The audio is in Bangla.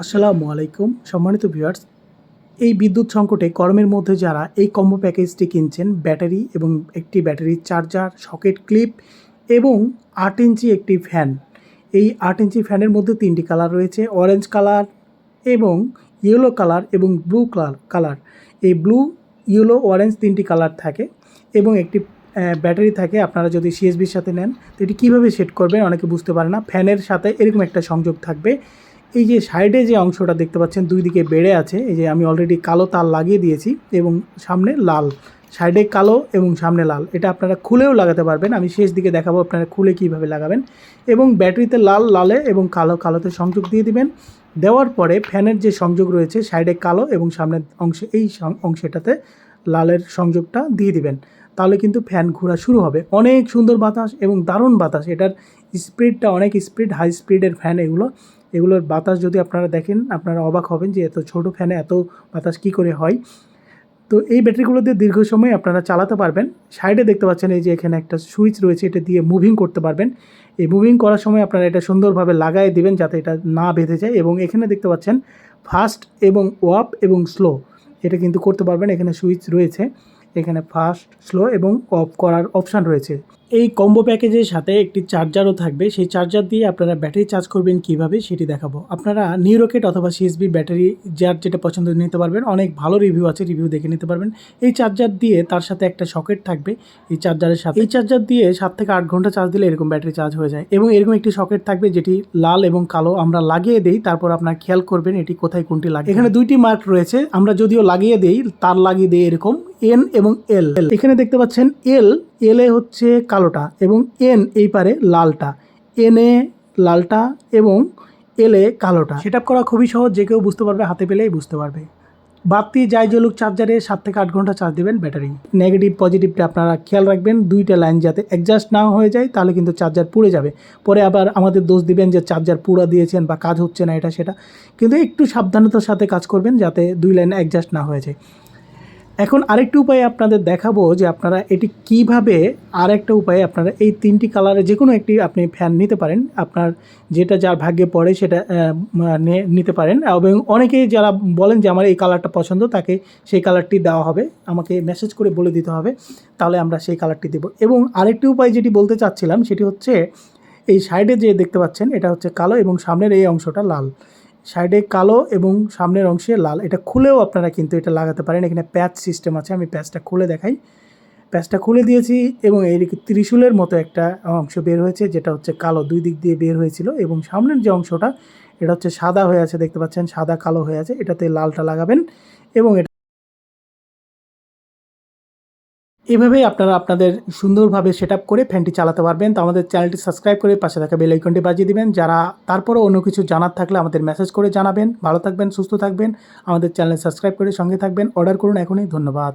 আসসালামু আলাইকুম সম্মানিত ভিউয়ার্স। এই বিদ্যুৎ সংকটে গরমের মধ্যে যারা এই কম্বো প্যাকেজটি কিনছেন, ব্যাটারি এবং একটি ব্যাটারির চার্জার, সকেট ক্লিপ এবং ৮ ইঞ্চি একটি ফ্যান। এই ৮ ইঞ্চি ফ্যানের মধ্যে ৩টি কালার রয়েছে, অরেঞ্জ কালার এবং ইয়েলো কালার এবং ব্লু কালার। এই ব্লু, ইয়েলো, অরেঞ্জ ৩টি কালার থাকে এবং একটি ব্যাটারি থাকে। আপনারা যদি সিএসবির সাথে নেন তো এটি কীভাবে সেট করবেন অনেকে বুঝতে পারে না। ফ্যানের সাথে এরকম একটা সংযোগ থাকবে। এই যে সাইডে যে অংশটা দেখতে পাচ্ছেন দুই দিকে বেড়ে আছে, এই যে আমি অলরেডি কালো তার লাগিয়ে দিয়েছি এবং সামনে লাল, সাইডে কালো এবং সামনে লাল। এটা আপনারা খুলেও লাগাতে পারবেন, আমি শেষ দিকে দেখাবো আপনারা খুলে কীভাবে লাগাবেন। এবং ব্যাটারিতে লাল লালে এবং কালোতে সংযোগ দিয়ে দিবেন। দেওয়ার পরে ফ্যানের যে সংযোগ রয়েছে সাইডে কালো এবং সামনের অংশে এই অংশটাতে লালের সংযোগটা দিয়ে দিবেন। তাহলে কিন্তু ফ্যান ঘোরা শুরু হবে। অনেক সুন্দর বাতাস এবং দারুণ বাতাস। এটার স্পিডটা অনেক স্পিড, হাই স্পিডের ফ্যান এগুলোর বাতাস যদি আপনারা দেখেন আপনারা অবাক হবেন যে এত ছোট ফ্যানে এত বাতাস কী করে হয়। তো এই ব্যাটারিগুলো দিয়ে দীর্ঘ সময় আপনারা চালাতে পারবেন। সাইডে দেখতে পাচ্ছেন এই যে এখানে একটা সুইচ রয়েছে, এটা দিয়ে মুভিং করতে পারবেন। এই মুভিং করার সময় আপনারা এটা সুন্দরভাবে লাগাই দিবেন যাতে এটা না বেঁধে যায়। এবং এখানে দেখতে পাচ্ছেন ফাস্ট এবং ওয়াপ এবং স্লো, এটা কিন্তু করতে পারবেন। এখানে সুইচ রয়েছে, এখানে ফাস্ট, স্লো এবং অফ করার অপশান রয়েছে। এই কম্বো প্যাকেজের সাথে একটি চার্জারও থাকবে। সেই চার্জার দিয়ে আপনারা ব্যাটারি চার্জ করবেন কিভাবে সেটি দেখাবো। আপনারা নিউরকেট অথবা সিএসবি ব্যাটারি যার যেটা পছন্দ নিতে পারবেন। অনেক ভালো রিভিউ আছে, রিভিউ দেখে নিতে পারবেন। এই চার্জার দিয়ে তার সাথে একটা সকেট থাকবে এই চার্জারের সাথে। এই চার্জার দিয়ে 7 থেকে 8 ঘন্টা চার্জ দিলে এরকম ব্যাটারি চার্জ হয়ে যায়। এবং এরকম একটি সকেট থাকবে যেটি লাল এবং কালো আমরা লাগিয়ে দেই, তারপর আপনার খেয়াল করবেন এটি কোথায় কোনটি লাগে। এখানে দুইটি মার্ক রয়েছে, আমরা যদিও লাগিয়ে দেই, তার লাগিয়ে দেই এরকম এন এবং এল। এখানে দেখতে পাচ্ছেন এলে হচ্ছে কালোটা এবং এন এই পারে লালটা, এনে লালটা এবং এলে কালোটা। সেটআপ করা খুবই সহজ, যে কেউ বুঝতে পারবে, হাতে পেলেই বুঝতে পারবে। বাতি যাই জ্বলুক চার্জারে 7 থেকে 8 ঘন্টা চার্জ দেবেন ব্যাটারি। নেগেটিভ পজিটিভটা আপনারা খেয়াল রাখবেন, দুইটা লাইন যাতে অ্যাডজাস্ট না হয়ে যায়, তাহলে কিন্তু চার্জার পুড়ে যাবে। পরে আবার আমাদের দোষ দিবেন যে চার্জার পুড়া দিয়েছেন বা কাজ হচ্ছে না এটা সেটা। কিন্তু একটু সাবধানতার সাথে কাজ করবেন যাতে দুই লাইন অ্যাডজাস্ট না হয়ে যায়। এখন আরেকটি উপায়ে আপনাদের দেখাবো যে আপনারা এটি কিভাবে, আরেকটা উপায়ে আপনারা এই 3টি কালারে যে কোনো একটি আপনি ফ্যান নিতে পারেন। আপনার যেটা যার ভাগ্যে পড়ে সেটা নিতে পারেন। এবং অনেকেই যারা বলেন যে আমার এই কালারটা পছন্দ, তাকে সেই কালারটি দেওয়া হবে, আমাকে মেসেজ করে বলে দিতে হবে, তাহলে আমরা সেই কালারটি দেব। এবং আরেকটি উপায় যেটি বলতে চাচ্ছিলাম সেটি হচ্ছে এই সাইডে যে দেখতে পাচ্ছেন এটা হচ্ছে কালো এবং সামনের এই অংশটা লাল। সাইডে কালো এবং সামনের অংশে লাল, এটা খুলেও আপনারা কিন্তু এটা লাগাতে পারেন। এখানে প্যাচ সিস্টেম আছে, আমি প্যাচটা খুলে দেখাই। প্যাচটা খুলে দিয়েছি এবং এইদিকে ত্রিশূলের মতো একটা অংশ বের হয়েছে, যেটা হচ্ছে কালো, দুই দিক দিয়ে বের হয়েছিল। এবং সামনের যে অংশটা এটা হচ্ছে সাদা হয়ে আছে, দেখতে পাচ্ছেন সাদা কালো হয়ে আছে, এটাতে লালটা লাগাবেন। এবং এভাবেই আপনারা আপনাদের সুন্দরভাবে সেটআপ করে ফ্যানটি চালাতে পারবেন। তো আমাদের চ্যানেলটি সাবস্ক্রাইব করে পাশে থাকা বেল আইকনটি বাজিয়ে দিবেন। যারা তারপরেও অন্য কিছু জানার থাকলে আমাদের মেসেজ করে জানাবেন। ভালো থাকবেন, সুস্থ থাকবেন, আমাদের চ্যানেল সাবস্ক্রাইব করে সঙ্গে থাকবেন। অর্ডার করুন এখনই। ধন্যবাদ।